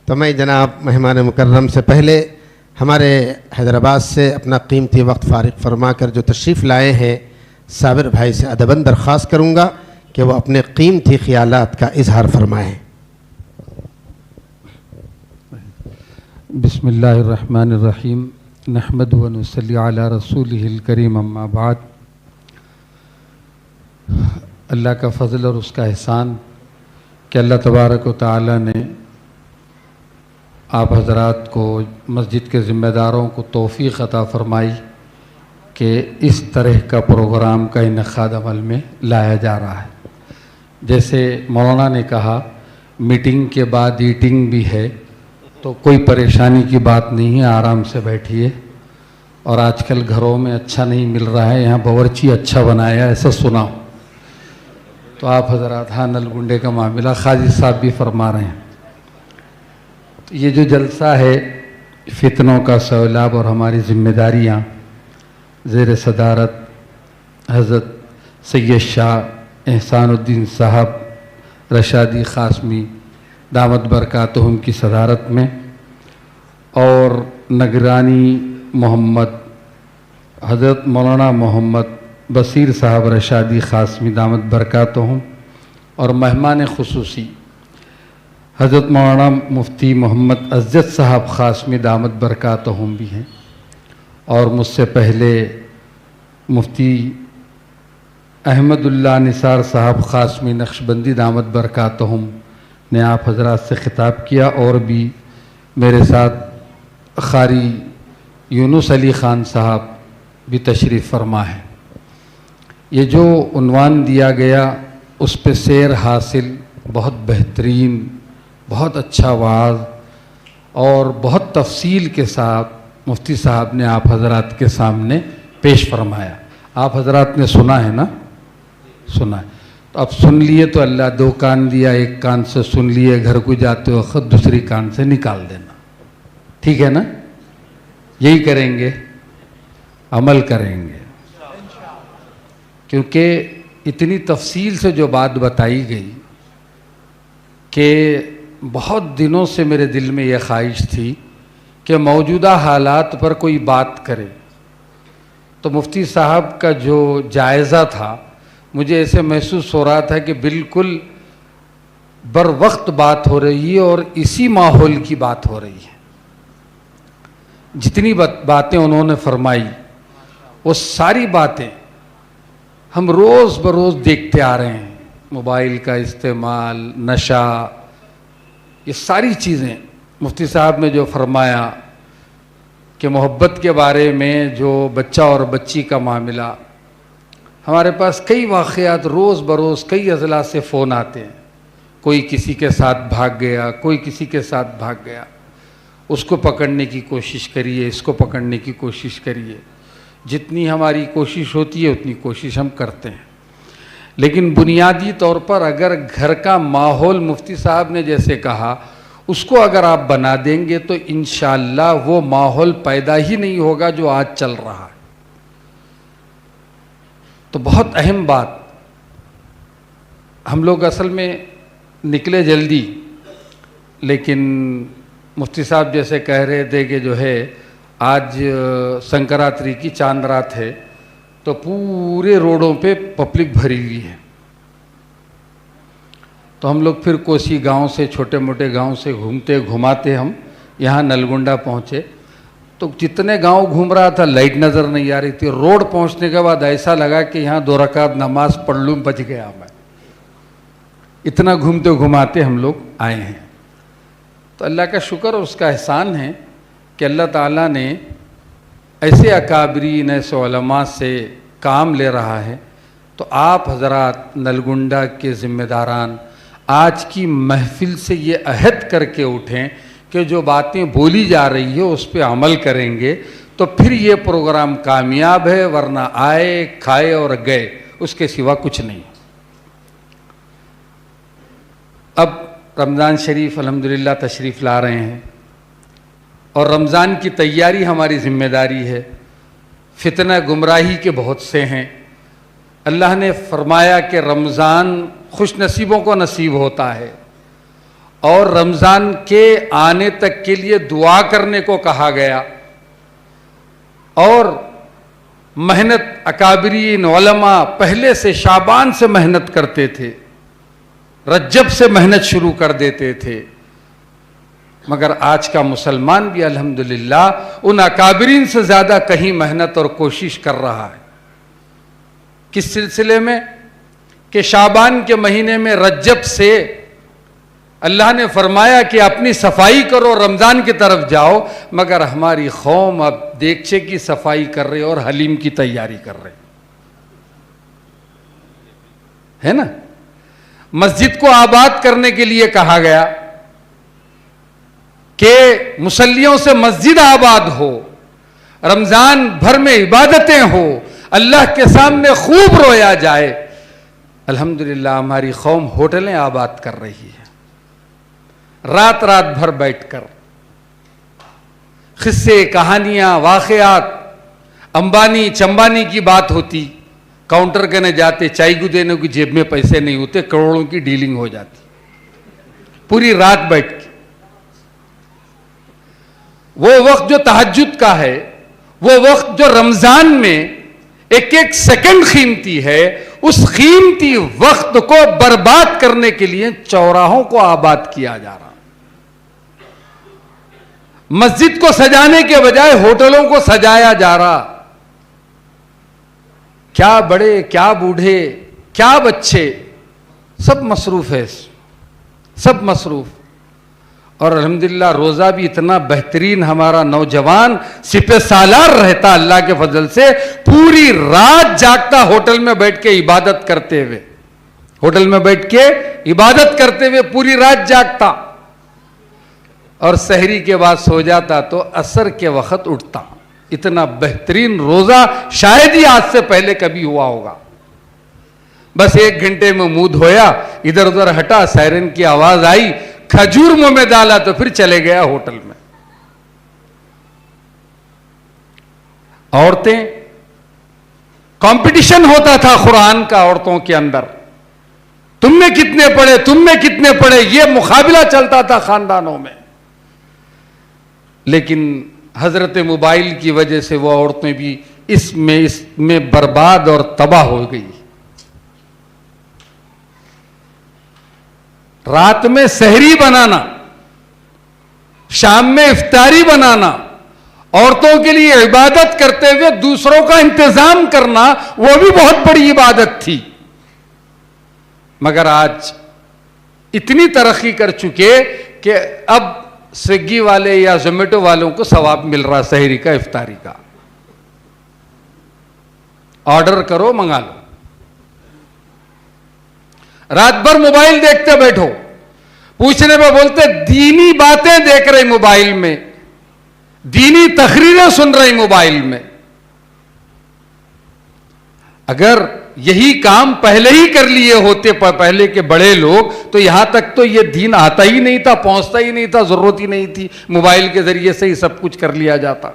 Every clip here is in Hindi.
तो मैं जनाब मेहमान मुकर्रम से पहले हमारे हैदराबाद से अपना कीमती वक्त फ़ारिग फरमा कर जो तशरीफ़ लाए हैं साबिर भाई से अदबन दरख्वास्त करूँगा कि वो अपने कीमती ख़यालात का इजहार फरमाएँ। बिस्मिल्लाहिर्रहमानिर्रहीम नहमदु व नुसल्ली अला रसूलिहिल करीम अम्मा बाद। अल्लाह का फ़ज़ल और उसका एहसान कि अल्लाह तबारक व तआला ने आप हज़रात को मस्जिद के ज़िम्मेदारों को तौफ़ीक़ अता फ़रमाई कि इस तरह का प्रोग्राम का इनेक़ाद अमल में लाया जा रहा है। जैसे मौलाना ने कहा मीटिंग के बाद ईटिंग भी है, तो कोई परेशानी की बात नहीं है, आराम से बैठिए। और आजकल घरों में अच्छा नहीं मिल रहा है, यहाँ बावर्ची अच्छा बनाया ऐसा सुना, तो आप हज़रात हाँ नलगुंडे का मामला खाजी साहब भी फरमा रहे हैं। तो ये जो जलसा है फितनों का सैलाब और हमारी ज़िम्मेदारियाँ ज़ेर सदारत हज़रत सैयद शाह एहसानुद्दीन साहब रशादी ख़ासमी दामत बरकातहुम की सदारत में और निगरानी मोहम्मद हज़रत मौलाना मोहम्मद बसीर साहब रशादी ख़ासमी दामत बरकातहुम और मेहमान ख़ुसूसी हज़रत मौलाना मुफ्ती मोहम्मद अज़्ज़त साहब ख़ासमी दामत बरकातहुम भी हैं। और मुझसे पहले मुफ्ती अहमदुल्लाह निसार साहब ख़ासमी नक्शबंदी दामत बरकातहुम ने आप हज़रात से ख़िताब किया, और भी मेरे साथ ख़ारी यूनुस अली ख़ान साहब भी तशरीफ़ फरमा है। ये जो उन्वान दिया गया उस पे सैर हासिल, बहुत बेहतरीन, बहुत अच्छा वाज़ और बहुत तफसील के साथ मुफ्ती साहब ने आप हज़रात के सामने पेश फरमाया। आप हज़रात ने सुना है ना? सुना है। तो अब सुन लिए तो अल्लाह दो कान दिया, एक कान से सुन लिए, घर को जाते वक्त दूसरी कान से निकाल देना, ठीक है ना? यही करेंगे, अमल करेंगे, क्योंकि इतनी तफसील से जो बात बताई गई कि बहुत दिनों से मेरे दिल में यह ख्वाहिश थी कि मौजूदा हालात पर कोई बात करे। तो मुफ्ती साहब का जो जायज़ा था, मुझे ऐसे महसूस हो रहा था कि बिल्कुल बर वक्त बात हो रही है और इसी माहौल की बात हो रही है। जितनी बातें उन्होंने फरमाई वो सारी बातें हम रोज़ बरोज़ देखते आ रहे हैं। मोबाइल का इस्तेमाल, नशा, ये सारी चीज़ें मुफ्ती साहब ने जो फरमाया कि मोहब्बत के बारे में जो बच्चा और बच्ची का मामला, हमारे पास कई वाक़यात रोज़ बरोज़ कई अज़ला से फ़ोन आते हैं। कोई किसी के साथ भाग गया, कोई किसी के साथ भाग गया, उसको पकड़ने की कोशिश करिए, इसको पकड़ने की कोशिश करिए। जितनी हमारी कोशिश होती है उतनी कोशिश हम करते हैं, लेकिन बुनियादी तौर पर अगर घर का माहौल मुफ्ती साहब ने जैसे कहा उसको अगर आप बना देंगे तो इंशाअल्लाह वो माहौल पैदा ही नहीं होगा जो आज चल रहा है। तो बहुत अहम बात, हम लोग असल में निकले जल्दी, लेकिन मुफ्ती साहब जैसे कह रहे थे कि जो है आज संक्रांति की चांद रात है, तो पूरे रोडों पे पब्लिक भरी हुई है। तो हम लोग फिर कोसी गांव से, छोटे मोटे गांव से घूमते घुमाते हम यहाँ नलगुंडा पहुँचे। तो जितने गांव घूम रहा था लाइट नज़र नहीं आ रही थी। रोड पहुँचने के बाद ऐसा लगा कि यहाँ 2 रकात नमाज पढ़ लूँ, बच गया मैं। इतना घूमते घुमाते हम लोग आए हैं। तो अल्लाह का शुक्र और उसका एहसान है कि अल्लाह ताला ने ऐसे अकाबरीन, ऐसे उलमा से काम ले रहा है। तो आप हज़रात नलगुंडा के ज़िम्मेदारान आज की महफ़िल से ये अहद करके उठें कि जो बातें बोली जा रही है उस पर अमल करेंगे तो फिर ये प्रोग्राम कामयाब है, वरना आए, खाए और गए, उसके सिवा कुछ नहीं। अब रमज़ान शरीफ अल्हम्दुलिल्लाह तशरीफ़ ला रहे हैं और रमज़ान की तैयारी हमारी ज़िम्मेदारी है। फितना गुमराही के बहुत से हैं। अल्लाह ने फरमाया कि रमज़ान खुश नसीबों को नसीब होता है और रमजान के आने तक के लिए दुआ करने को कहा गया। और मेहनत अकाबरीन उलमा पहले से शाबान से मेहनत करते थे, रज्जब से मेहनत शुरू कर देते थे। मगर आज का मुसलमान भी अल्हम्दुलिल्लाह उन अकाबरीन से ज्यादा कहीं मेहनत और कोशिश कर रहा है। किस सिलसिले में कि शाबान के महीने में रज्जब से अल्लाह ने फरमाया कि अपनी सफाई करो, रमजान की तरफ जाओ, मगर हमारी कौम अब देगचे की सफाई कर रही और हलीम की तैयारी कर रही है ना। मस्जिद को आबाद करने के लिए कहा गया कि मुसल्लियों से मस्जिद आबाद हो, रमजान भर में इबादतें हो, अल्लाह के सामने खूब रोया जाए। अल्हम्दुलिल्लाह हमारी कौम होटलें आबाद कर रही है, रात रात भर बैठकर किस्से कहानियां वाकयात। अंबानी चंबानी की बात होती, काउंटर करने जाते, चाय को देने की जेब में पैसे नहीं होते, करोड़ों की डीलिंग हो जाती पूरी रात बैठ के। वो वक्त जो तहज्जुद का है, वो वक्त जो रमजान में एक एक सेकंड कीमती है, उस कीमती वक्त को बर्बाद करने के लिए चौराहों को आबाद किया जा रहा। मस्जिद को सजाने के बजाय होटलों को सजाया जा रहा। क्या बड़े, क्या बूढ़े, क्या बच्चे, सब मसरूफ है, सब मसरूफ। और अल्हम्दुलिल्लाह रोजा भी इतना बेहतरीन हमारा नौजवान सिपे सालार रहता अल्लाह के फजल से, पूरी रात जागता होटल में बैठ के इबादत करते हुए, होटल में बैठ के इबादत करते हुए पूरी रात जागता, और सहरी के बाद सो जाता तो असर के वक्त उठता। इतना बेहतरीन रोजा शायद ही आज से पहले कभी हुआ होगा। बस 1 घंटे में मुंह धोया, इधर उधर हटा, सायरन की आवाज आई, खजूर मुंह में डाला तो फिर चले गया होटल में। औरतें, कंपटीशन होता था कुरान का औरतों के अंदर, तुमने कितने पढ़े, तुमने कितने पढ़े, यह मुकाबला चलता था खानदानों में। लेकिन हजरत मोबाइल की वजह से वो औरतें भी इसमें बर्बाद और तबाह हो गई। रात में सहरी बनाना, शाम में इफ्तारी बनाना, औरतों के लिए इबादत करते हुए दूसरों का इंतजाम करना, वो भी बहुत बड़ी इबादत थी। मगर आज इतनी तरक्की कर चुके कि अब स्विग्गी वाले या जोमेटो वालों को सवाब मिल रहा सहरी का, इफ्तारी का। ऑर्डर करो, मंगा लो, रात भर मोबाइल देखते बैठो, पूछने पे बोलते दीनी बातें देख रहे मोबाइल में, दीनी तकरीरें सुन रही मोबाइल में। अगर यही काम पहले ही कर लिए होते पहले के बड़े लोग, तो यहां तक तो ये दीन आता ही नहीं था, पहुंचता ही नहीं था, जरूरत ही नहीं थी, मोबाइल के जरिए से ही सब कुछ कर लिया जाता।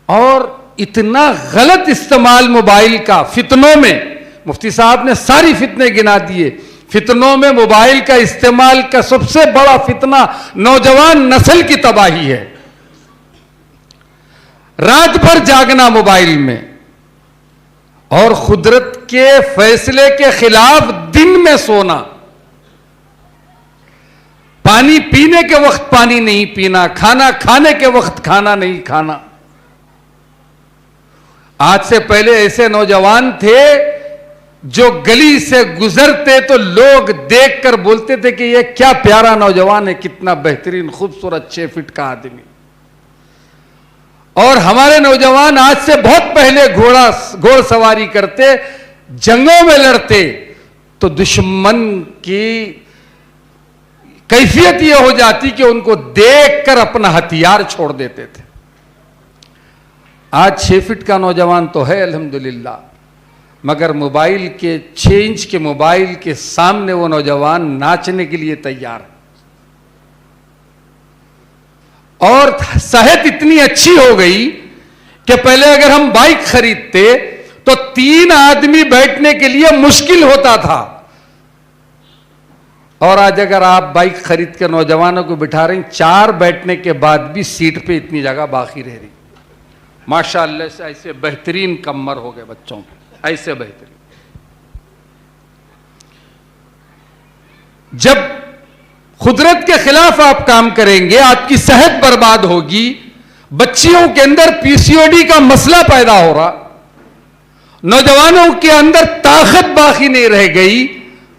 और इतना गलत इस्तेमाल मोबाइल का फितनों में, मुफ्ती साहब ने सारी फितने गिना दिए। फितनों में मोबाइल का इस्तेमाल का सबसे बड़ा फितना नौजवान नस्ल की तबाही है। रात भर जागना मोबाइल में, और कुदरत के फैसले के खिलाफ दिन में सोना, पानी पीने के वक्त पानी नहीं पीना, खाना खाने के वक्त खाना नहीं खाना। आज से पहले ऐसे नौजवान थे जो गली से गुजरते तो लोग देखकर बोलते थे कि यह क्या प्यारा नौजवान है, कितना बेहतरीन खूबसूरत 6 फीट का आदमी। और हमारे नौजवान आज से बहुत पहले घोड़सवारी करते, जंगों में लड़ते, तो दुश्मन की कैफियत यह हो जाती कि उनको देखकर अपना हथियार छोड़ देते थे। आज 6 फीट का नौजवान तो है अल्हम्दुलिल्लाह, मगर मोबाइल के 6 इंच के मोबाइल के सामने वो नौजवान नाचने के लिए तैयार है। और सेहत इतनी अच्छी हो गई कि पहले अगर हम बाइक खरीदते तो 3 आदमी बैठने के लिए मुश्किल होता था। और आज अगर आप बाइक खरीद कर नौजवानों को बिठा रहे हैं, 4 बैठने के बाद भी सीट पे इतनी जगह बाकी रह रही। माशाअल्लाह से ऐसे बेहतरीन कमर हो गए बच्चों के, ऐसे बेहतरीन। जब कुदरत के खिलाफ आप काम करेंगे, आपकी सेहत बर्बाद होगी, बच्चियों के अंदर पीसीओडी का मसला पैदा हो रहा, नौजवानों के अंदर ताकत बाकी नहीं रह गई,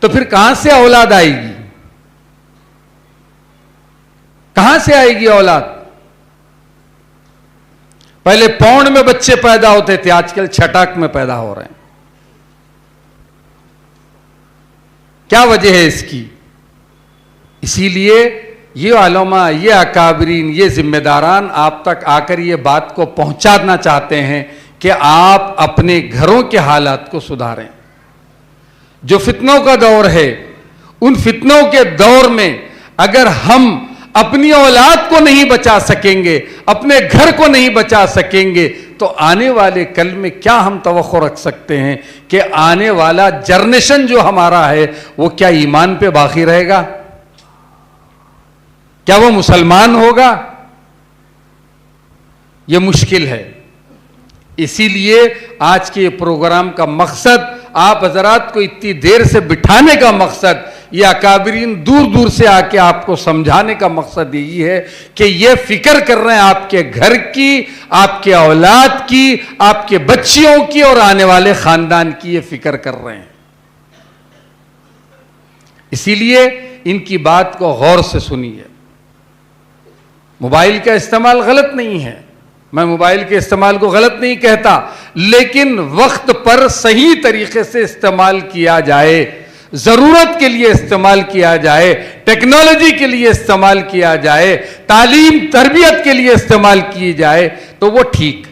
तो फिर कहां से औलाद आएगी? कहां से आएगी औलाद? पहले पौंड में बच्चे पैदा होते थे, आजकल छटाक में पैदा हो रहे हैं। क्या वजह है इसकी? इसीलिए ये उलमा, ये अकाबरीन, ये जिम्मेदारान आप तक आकर ये बात को पहुंचाना चाहते हैं कि आप अपने घरों के हालात को सुधारें। जो फितनों का दौर है, उन फितनों के दौर में अगर हम अपनी औलाद को नहीं बचा सकेंगे, अपने घर को नहीं बचा सकेंगे, तो आने वाले कल में क्या हम तवक्को रख सकते हैं कि आने वाला जनरेशन जो हमारा है वो क्या ईमान पे बाकी रहेगा? क्या वो मुसलमान होगा? ये मुश्किल है। इसीलिए आज के प्रोग्राम का मकसद, आप हजरात को इतनी देर से बिठाने का मकसद, ये अकाबरीन दूर दूर से आके आपको समझाने का मकसद यही है कि ये फिक्र कर रहे हैं आपके घर की, आपके औलाद की, आपके बच्चियों की और आने वाले खानदान की, ये फिक्र कर रहे हैं। इसीलिए इनकी बात को गौर से सुनिए। मोबाइल का इस्तेमाल गलत नहीं है, मैं मोबाइल के इस्तेमाल को गलत नहीं कहता, लेकिन वक्त पर सही तरीके से इस्तेमाल किया जाए, जरूरत के लिए इस्तेमाल किया जाए, टेक्नोलॉजी के लिए इस्तेमाल किया जाए, तालीम तरबियत के लिए इस्तेमाल की जाए, तो वो ठीक।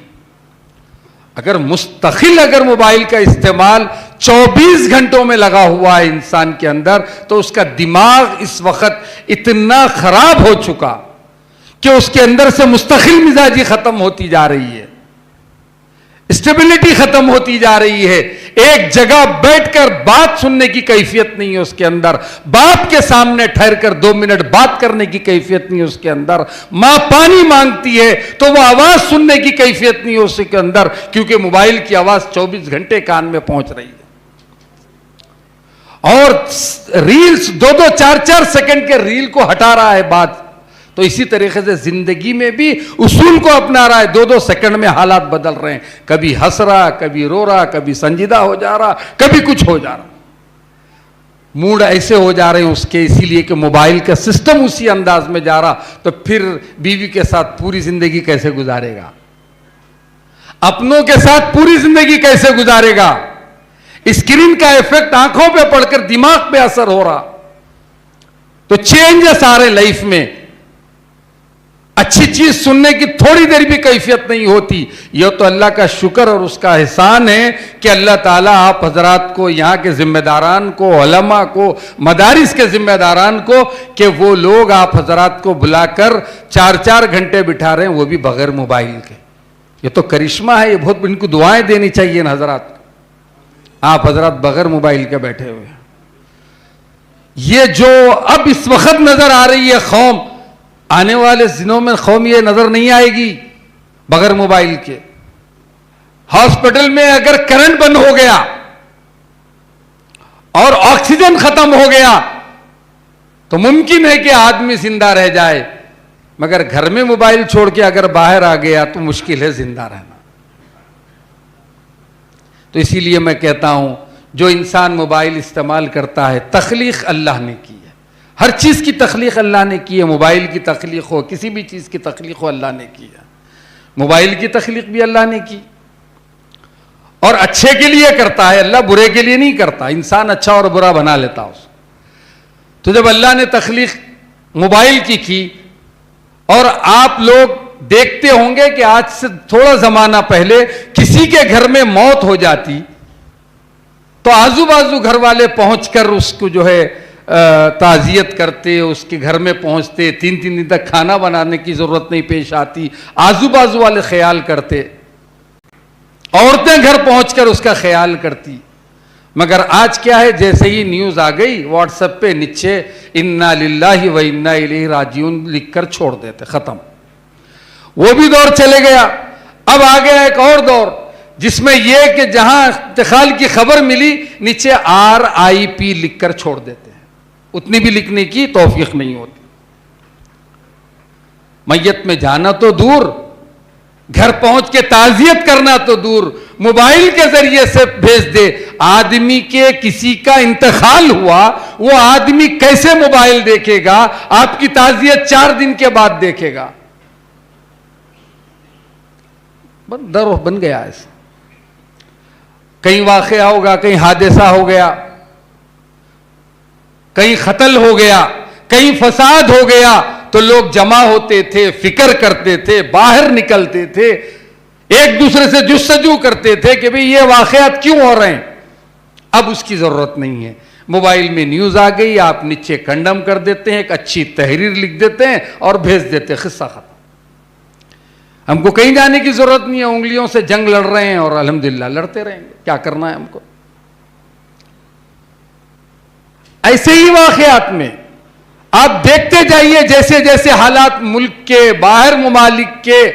अगर मुस्तकिल अगर मोबाइल का इस्तेमाल 24 घंटों में लगा हुआ है इंसान के अंदर, तो उसका दिमाग इस वक्त इतना खराब हो चुका कि उसके अंदर से मुस्तकिल मिजाजी खत्म होती जा रही है, स्टेबिलिटी खत्म होती जा रही है। एक जगह बैठकर बात सुनने की कैफियत नहीं है उसके अंदर, बाप के सामने ठहरकर 2 मिनट बात करने की कैफियत नहीं है उसके अंदर, मां पानी मांगती है तो वो आवाज सुनने की कैफियत नहीं है उसके अंदर, क्योंकि मोबाइल की आवाज 24 घंटे कान में पहुंच रही है। और रील्स 2-2, 4-4 सेकंड के रील को हटा रहा है बात। तो इसी तरीके से जिंदगी में भी उसूल को अपना रहा है। 2-2 सेकंड में हालात बदल रहे हैं, कभी हंस रहा, कभी रो रहा, कभी संजीदा हो जा रहा, कभी कुछ हो जा रहा, मूड ऐसे हो जा रहे हैं उसके, इसीलिए कि मोबाइल का सिस्टम उसी अंदाज में जा रहा। तो फिर बीवी के साथ पूरी जिंदगी कैसे गुजारेगा? अपनों के साथ पूरी जिंदगी कैसे गुजारेगा? स्क्रीन का इफेक्ट आंखों पे पड़कर दिमाग पे असर हो रहा। तो चेंजेस आ रहे लाइफ में। अच्छी चीज सुनने की थोड़ी देर भी कैफियत नहीं होती। यह तो अल्लाह का शुक्र और उसका एहसान है कि अल्लाह ताला आप हजरात को, यहाँ के जिम्मेदारान को, उलमा को, मदारिस के जिम्मेदारान को, कि वो लोग आप हजरात को बुलाकर 4-4 घंटे बिठा रहे हैं, वो भी बगैर मोबाइल के। ये तो करिश्मा है, ये बहुत, इनको दुआएं देनी चाहिए ना हजरात। आप हजरात बगैर मोबाइल के बैठे हुए। ये जो अब इस वक्त नजर आ रही है कौम, आने वाले दिनों में कौम ये नजर नहीं आएगी बगैर मोबाइल के। हॉस्पिटल में अगर करंट बंद हो गया और ऑक्सीजन खत्म हो गया तो मुमकिन है कि आदमी जिंदा रह जाए, मगर घर में मोबाइल छोड़ के अगर बाहर आ गया तो मुश्किल है जिंदा रहना। तो इसीलिए मैं कहता हूं, जो इंसान मोबाइल इस्तेमाल करता है, तख्लीक अल्लाह ने की है, हर चीज की तख्लीक अल्लाह ने की है। मोबाइल की तख्लीक हो, किसी भी चीज की तख्लीक हो, अल्लाह ने की है। मोबाइल की तख्लीक भी अल्लाह ने की और अच्छे के लिए करता है, अल्लाह बुरे के लिए नहीं करता। इंसान अच्छा और बुरा बना लेता उसको। तो जब अल्लाह ने तख्लीक मोबाइल की और आप लोग देखते होंगे कि आज से थोड़ा जमाना पहले किसी के घर में मौत हो जाती तो आजू बाजू घर वाले पहुंचकर उसको जो है ताजियत करते, उसके घर में पहुंचते, 3-3 दिन तक खाना बनाने की जरूरत नहीं पेश आती, आजू बाजू वाले ख्याल करते, औरतें घर पहुंचकर उसका ख्याल करती। मगर आज क्या है, जैसे ही न्यूज आ गई व्हाट्सएप पे नीचे इन्ना लिल्लाहि व इन्ना इलैहि राजिऊन लिखकर छोड़ देते, खत्म। वो भी दौर चले गया। अब आ गया एक और दौर जिसमें यह कि जहां इंतकाल की खबर मिली नीचे RIP लिखकर छोड़ देते हैं, उतनी भी लिखने की तौफीक नहीं होती। मैयत में जाना तो दूर, घर पहुंच के ताजियत करना तो दूर, मोबाइल के जरिए से भेज दे। आदमी के किसी का इंतकाल हुआ, वो आदमी कैसे मोबाइल देखेगा? आपकी ताजियत 4 दिन के बाद देखेगा। डर बन गया ऐसा। कहीं वाकया होगा, कहीं हादसा हो गया, कहीं कत्ल हो गया, कहीं फसाद हो गया, तो लोग जमा होते थे, फिक्र करते थे, बाहर निकलते थे, एक दूसरे से जुस्तजू करते थे कि भाई ये वाकयात क्यों हो रहे हैं। अब उसकी जरूरत नहीं है। मोबाइल में न्यूज आ गई, आप नीचे कंडम कर देते हैं, एक अच्छी तहरीर लिख देते हैं और भेज देते हैं, किस्सा खत्म। हमको कहीं जाने की जरूरत नहीं है। उंगलियों से जंग लड़ रहे हैं और अल्हम्दुलिल्लाह लड़ते रहेंगे, क्या करना है हमको। ऐसे ही वाकयात में आप देखते जाइए, जैसे जैसे हालात मुल्क के, बाहर मुमालिक के,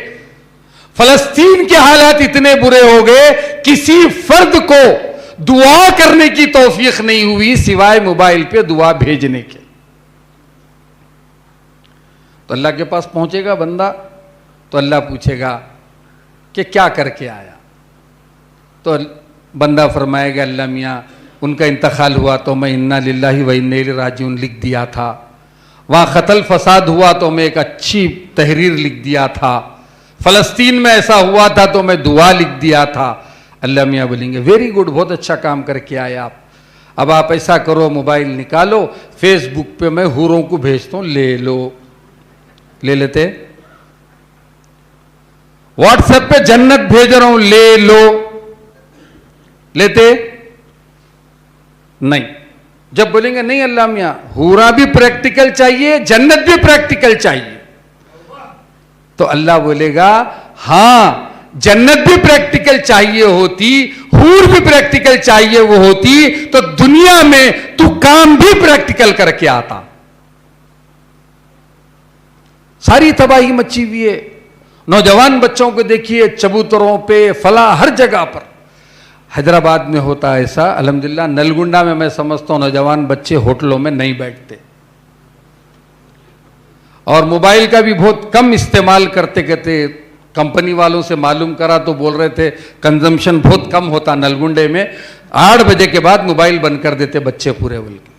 फलस्तीन के हालात इतने बुरे हो गए, किसी फर्द को दुआ करने की तौफीक नहीं हुई सिवाय मोबाइल पे दुआ भेजने के। तो अल्लाह के पास पहुंचेगा बंदा तो अल्लाह पूछेगा कि क्या करके आया। तो बंदा फरमाएगा, अल्लाह मियाँ उनका इंतकाल हुआ तो मैं इन्ना लिल्लाहि व इन्ना इलैहि राजिऊन लिख दिया था, वहां कत्ल फसाद हुआ तो मैं एक अच्छी तहरीर लिख दिया था, फलस्तीन में ऐसा हुआ था तो मैं दुआ लिख दिया था। अल्लाह मियाँ बोलेंगे वेरी गुड, बहुत अच्छा काम करके आए आप। अब आप ऐसा करो, मोबाइल निकालो, फेसबुक पे मैं हूरों को भेजता हूं, ले लो। ले लेते। व्हाट्सएप पे जन्नत भेज रहा हूं, ले लो। लेते नहीं। जब बोलेंगे नहीं अल्लाह मियां, हूरा भी प्रैक्टिकल चाहिए, जन्नत भी प्रैक्टिकल चाहिए, तो अल्लाह बोलेगा हां, जन्नत भी प्रैक्टिकल चाहिए होती, हूर भी प्रैक्टिकल चाहिए वो होती, तो दुनिया में तू काम भी प्रैक्टिकल करके आता। सारी तबाही मची हुई है। नौजवान बच्चों को देखिए, चबूतरों पे, फला हर जगह पर। हैदराबाद में होता है ऐसा, अल्हम्दुलिल्लाह। नलगुंडा में मैं समझता हूं नौजवान बच्चे होटलों में नहीं बैठते और मोबाइल का भी बहुत कम इस्तेमाल करते। कहते कंपनी वालों से मालूम करा तो बोल रहे थे कंजम्पशन बहुत कम होता नलगुंडे में। 8 बजे के बाद मोबाइल बंद कर देते बच्चे पूरे बल्कि,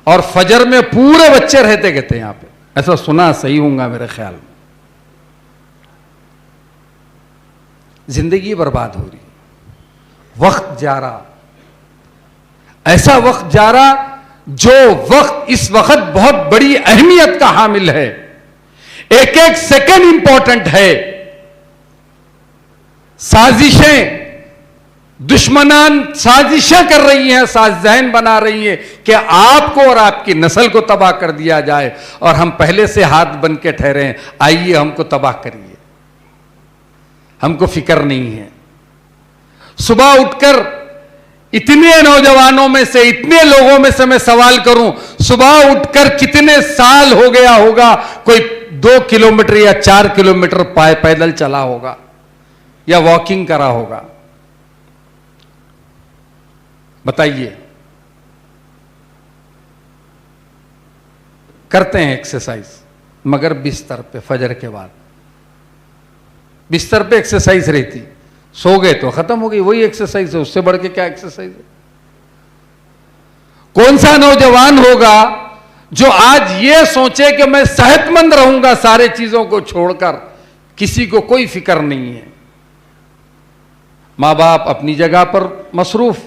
और फजर में पूरे बच्चे रहते कहते यहाँ पे। ऐसा सुना, सही होगा मेरे ख्याल में। जिंदगी बर्बाद हो रही, वक्त जा रहा, ऐसा वक्त जा रहा जो वक्त इस वक्त बहुत बड़ी अहमियत का हामिल है। एक एक सेकंड इंपॉर्टेंट है। साजिशें, दुश्मनान साजिशें कर रही हैं, साजिशें बना रही हैं कि आपको और आपकी नस्ल को तबाह कर दिया जाए, और हम पहले से हाथ बन के ठहरे हैं, आइए हमको तबाह करिए। हमको फिक्र नहीं है। सुबह उठकर इतने नौजवानों में से, इतने लोगों में से मैं सवाल करूं, सुबह उठकर कितने साल हो गया होगा कोई 2 किलोमीटर या 4 किलोमीटर पैदल चला होगा या वॉकिंग करा होगा? बताइए। करते हैं एक्सरसाइज, मगर बिस्तर पे, फजर के बाद बिस्तर पे एक्सरसाइज रहती। सो गए तो खत्म हो गई, वही एक्सरसाइज है, उससे बढ़ के क्या एक्सरसाइज है? कौन सा नौजवान होगा जो आज ये सोचे कि मैं सेहतमंद रहूंगा सारे चीजों को छोड़कर? किसी को कोई फिक्र नहीं है। मां बाप अपनी जगह पर मसरूफ,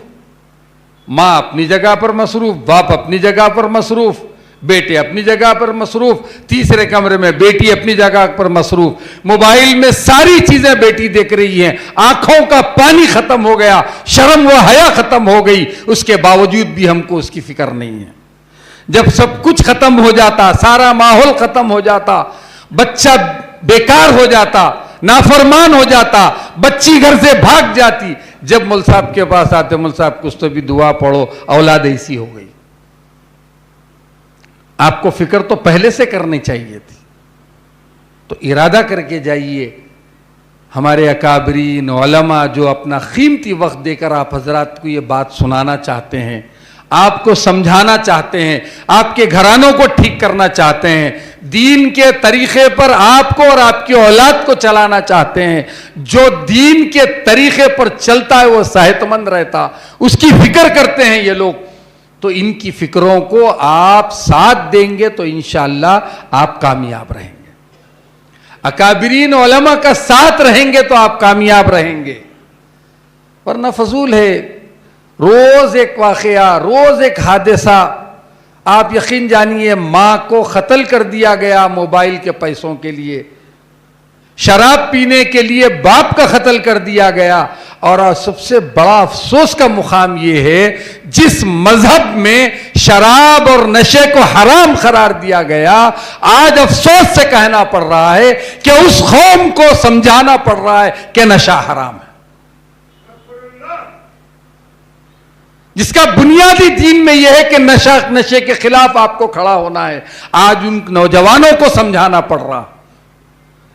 मां अपनी जगह पर मसरूफ, बाप अपनी जगह पर मसरूफ, बेटे अपनी जगह पर मसरूफ, तीसरे कमरे में बेटी अपनी जगह पर मसरूफ। मोबाइल में सारी चीजें बेटी देख रही हैं, आंखों का पानी खत्म हो गया, शर्म व हया खत्म हो गई, उसके बावजूद भी हमको उसकी फिक्र नहीं है। जब सब कुछ खत्म हो जाता, सारा माहौल खत्म हो जाता, बच्चा बेकार हो जाता, नाफरमान हो जाता, बच्ची घर से भाग जाती, जब मौल साहब के पास आते, मौल साहब कुछ तो भी दुआ पढ़ो, औलाद ऐसी हो गई। आपको फिक्र तो पहले से करनी चाहिए थी। तो इरादा करके जाइए। हमारे अकाबरीन उलमा जो अपना कीमती वक्त देकर आप हजरात को ये बात सुनाना चाहते हैं, आपको समझाना चाहते हैं, आपके घरानों को ठीक करना चाहते हैं, दीन के तरीके पर आपको और आपकी औलाद को चलाना चाहते हैं, जो दीन के तरीके पर चलता है वो सेहतमंद रहता, उसकी फिक्र करते हैं ये लोग। तो इनकी फिक्रों को आप साथ देंगे तो इंशाअल्लाह आप कामयाब रहेंगे। अकाबिरीन उलमा का साथ रहेंगे तो आप कामयाब रहेंगे। वरना फजूल है, रोज एक वाकया, रोज एक हादसा। आप यकीन जानिए, मां को कत्ल कर दिया गया मोबाइल के पैसों के लिए, शराब पीने के लिए बाप का कत्ल कर दिया गया। और सबसे बड़ा अफसोस का मुकाम यह है, जिस मजहब में शराब और नशे को हराम करार दिया गया, आज अफसोस से कहना पड़ रहा है कि उस कौम को समझाना पड़ रहा है कि नशा हराम है, जिसका बुनियादी दीन में यह है कि नशे के खिलाफ आपको खड़ा होना है। आज उन नौजवानों को समझाना पड़ रहा।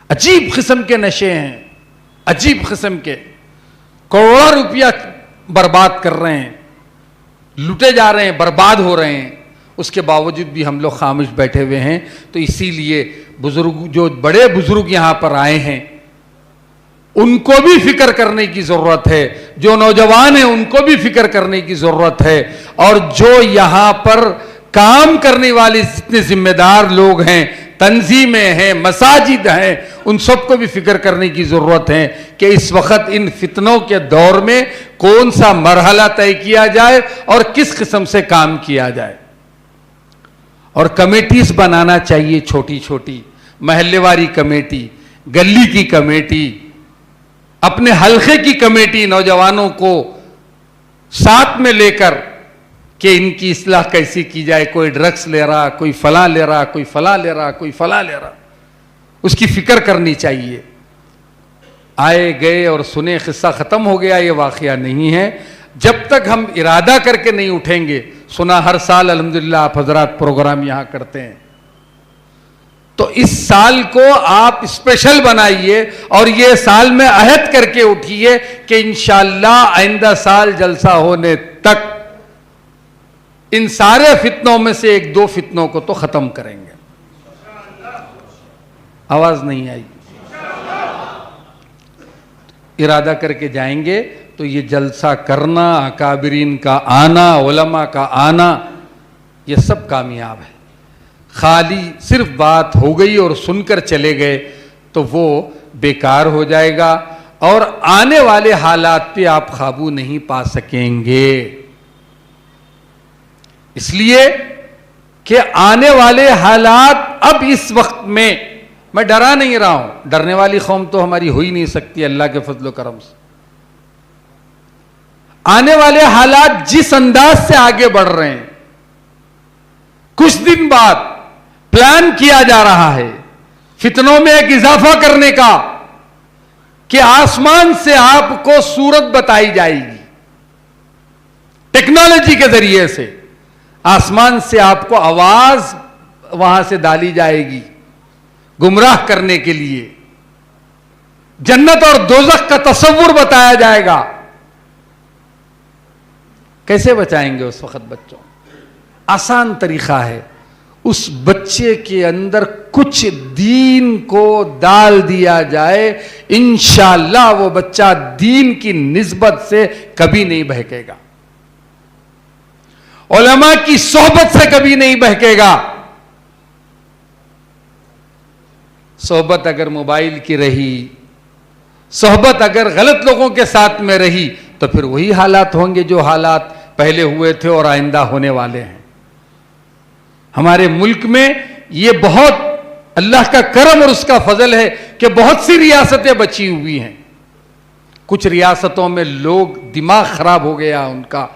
अजीब किस्म के नशे हैं, अजीब किस्म के, करोड़ों रुपया बर्बाद कर रहे हैं, लूटे जा रहे हैं, बर्बाद हो रहे हैं। उसके बावजूद भी हम लोग खामोश बैठे हुए हैं। तो इसीलिए बुजुर्ग, जो बड़े बुजुर्ग यहां पर आए हैं, उनको भी फिक्र करने की जरूरत है। जो नौजवान हैं उनको भी फिक्र करने की जरूरत है। और जो यहां पर काम करने वाले जितने जिम्मेदार लोग हैं, तंजीमें हैं, मसाजिद हैं, उन सबको भी फिक्र करने की जरूरत है कि इस वक्त इन फितनों के दौर में कौन सा मरहला तय किया जाए और किस किस्म से काम किया जाए। और कमेटीज बनाना चाहिए, छोटी छोटी महल्लेवारी कमेटी, गली की कमेटी, अपने हल्के की कमेटी, नौजवानों को साथ में लेकर कि इनकी इस्लाह कैसी की जाए। कोई ड्रग्स ले रहा, कोई फला ले रहा, कोई फला ले रहा, कोई फला ले रहा, उसकी फिक्र करनी चाहिए। आए गए और सुने, किस्सा खत्म हो गया, ये वाकया नहीं है। जब तक हम इरादा करके नहीं उठेंगे, सुना हर साल अल्हम्दुलिल्लाह आप हजरात प्रोग्राम यहां करते हैं, तो इस साल को आप स्पेशल बनाइए और ये साल में अहद करके उठिए कि इंशाअल्लाह आइंदा साल जलसा होने तक इन सारे फितनों में से एक दो फितनों को तो खत्म करेंगे। आवाज नहीं आई? इरादा करके जाएंगे तो ये जलसा करना, अकाबिरीन का आना, उलमा का आना, ये सब कामयाब है। खाली सिर्फ बात हो गई और सुनकर चले गए तो वो बेकार हो जाएगा और आने वाले हालात पे आप काबू नहीं पा सकेंगे। इसलिए कि आने वाले हालात अब इस वक्त में, मैं डरा नहीं रहा हूं, डरने वाली कौम तो हमारी हो ही नहीं सकती अल्लाह के फजल करम से। आने वाले हालात जिस अंदाज से आगे बढ़ रहे हैं, कुछ दिन बाद प्लान किया जा रहा है फितनों में एक इजाफा करने का कि आसमान से आपको सूरत बताई जाएगी, टेक्नोलॉजी के जरिए से आसमान से आपको आवाज वहां से डाली जाएगी गुमराह करने के लिए। जन्नत और दोज़ख का तस्वुर बताया जाएगा। कैसे बचाएंगे उस वक्त बच्चों? आसान तरीका है, उस बच्चे के अंदर कुछ दीन को डाल दिया जाए, इंशाअल्लाह वो बच्चा दीन की निस्बत से कभी नहीं बहकेगा, उलमा की सोहबत से कभी नहीं बहकेगा। सोहबत अगर मोबाइल की रही, सोहबत अगर गलत लोगों के साथ में रही, तो फिर वही हालात होंगे जो हालात पहले हुए थे और आइंदा होने वाले हैं। हमारे मुल्क में ये बहुत अल्लाह का करम और उसका फजल है कि बहुत सी रियासतें बची हुई हैं। कुछ रियासतों में लोग दिमाग खराब हो गया उनका,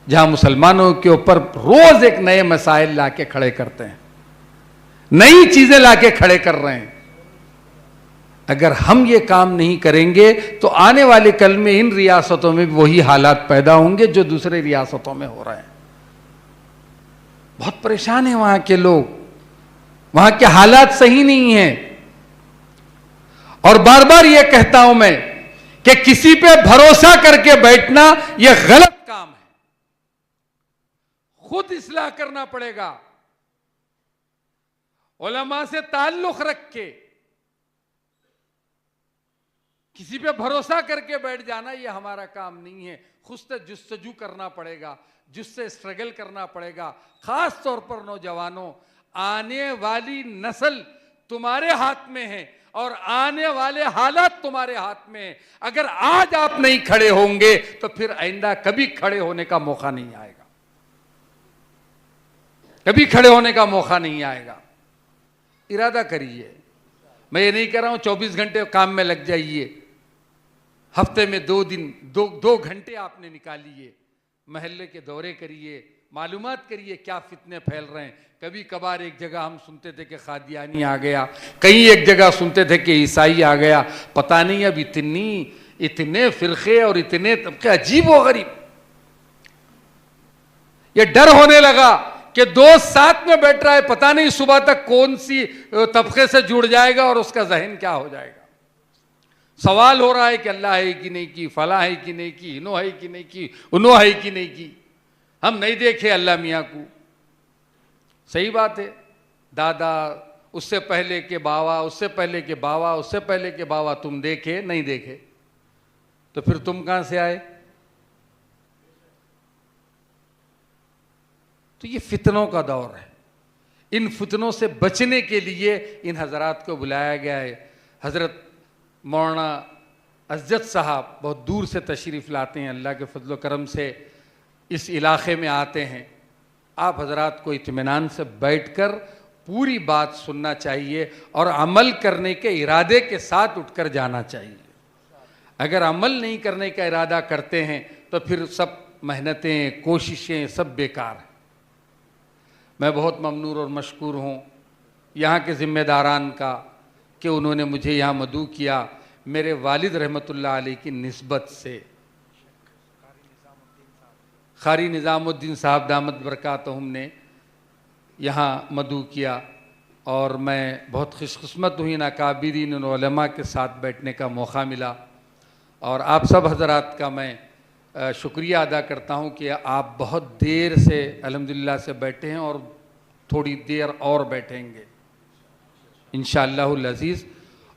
जहां मुसलमानों के ऊपर रोज एक नए मसाइल लाके खड़े करते हैं, नई चीजें लाके खड़े कर रहे हैं। अगर हम ये काम नहीं करेंगे तो आने वाले कल में इन रियासतों में वही हालात पैदा होंगे जो दूसरे रियासतों में हो रहे हैं। बहुत परेशान हैं वहां के लोग, वहां के हालात सही नहीं हैं। और बार बार ये कहता हूं मैं कि किसी पे भरोसा करके बैठना यह गलत काम है। खुद इस्लाह करना पड़ेगा। उलमा से ताल्लुक रख के किसी पे भरोसा करके बैठ जाना यह हमारा काम नहीं है। खुद से जुस्तजू करना पड़ेगा, जिससे स्ट्रगल करना पड़ेगा। खास तौर पर नौजवानों, आने वाली नस्ल तुम्हारे हाथ में है और आने वाले हालात तुम्हारे हाथ में है। अगर आज आप नहीं खड़े होंगे तो फिर आइंदा कभी खड़े होने का मौका नहीं आएगा, कभी खड़े होने का मौका नहीं आएगा। इरादा करिए। मैं ये नहीं कह रहा हूं 24 घंटे काम में लग जाइए। हफ्ते में 2 दिन 2 घंटे आपने निकालिए, महल्ले के दौरे करिए, मालूमात करिए क्या फितने फैल रहे हैं। कभी कभार एक जगह हम सुनते थे कि खादियानी आ गया, कहीं एक जगह सुनते थे कि ईसाई आ गया। पता नहीं अब इतने फिरके और इतने तबके अजीब व गरीब। ये डर होने लगा कि दोस्त साथ में बैठ रहा है, पता नहीं सुबह तक कौन सी तबके से जुड़ जाएगा और उसका जहन क्या हो जाएगा। सवाल हो रहा है कि अल्लाह है कि नहीं की, फला है कि नहीं की, इनो है कि नहीं की, उनो है कि नहीं की। हम नहीं देखे अल्लाह मियाँ को। सही बात है। दादा, उससे पहले के बावा, उससे पहले के बावा, उससे पहले के बावा तुम देखे नहीं देखे, तो फिर तुम कहां से आए? तो ये फितनों का दौर है। इन फितनों से बचने के लिए इन हजरात को बुलाया गया है। हजरत मौलाना अज़्ज़त साहब बहुत दूर से तशरीफ़ लाते हैं, अल्लाह के फजल करम से इस इलाक़े में आते हैं। आप हजरात को इत्मीनान से बैठकर पूरी बात सुनना चाहिए और अमल करने के इरादे के साथ उठकर जाना चाहिए। अगर अमल नहीं करने का इरादा करते हैं तो फिर सब मेहनतें, कोशिशें सब बेकार हैं। मैं बहुत ममनून और मशकूर हूँ यहाँ के ज़िम्मेदारान का कि उन्होंने मुझे यहाँ मदऊ किया। मेरे वालिद रहमतुल्लाह अलैह की निस्बत से कारी निज़ामुद्दीन साहब दामद बरकातहुम ने यहाँ मदऊ किया और मैं बहुत खुशकिस्मत हुई। नाकाबिरीन उलमा के साथ बैठने का मौका मिला और आप सब हजरात का मैं शुक्रिया अदा करता हूँ कि आप बहुत देर से अल्हम्दुलिल्लाह से बैठे हैं और थोड़ी देर और बैठेंगे इंशाअल्लाहुल अज़ीज़।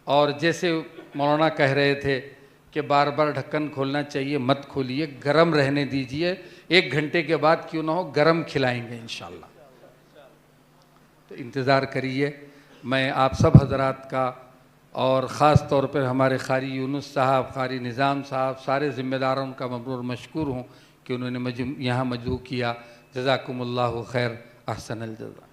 और जैसे मौलाना कह रहे थे कि बार बार ढक्कन खोलना चाहिए, मत खोलिए, गरम रहने दीजिए। 1 घंटे के बाद क्यों ना हो गरम खिलाएंगे इंशाअल्लाह, तो इंतज़ार करिए। मैं आप सब हजरात का और ख़ास तौर पर हमारे कारी यूनुस साहब, कारी निज़ाम साहब, सारे ज़िम्मेदारों का ममनून मशकूर हूँ कि उन्होंने मुझे यहाँ मदऊ किया। जज़ाकुमुल्लाहु खैर, अहसनल जज़ा।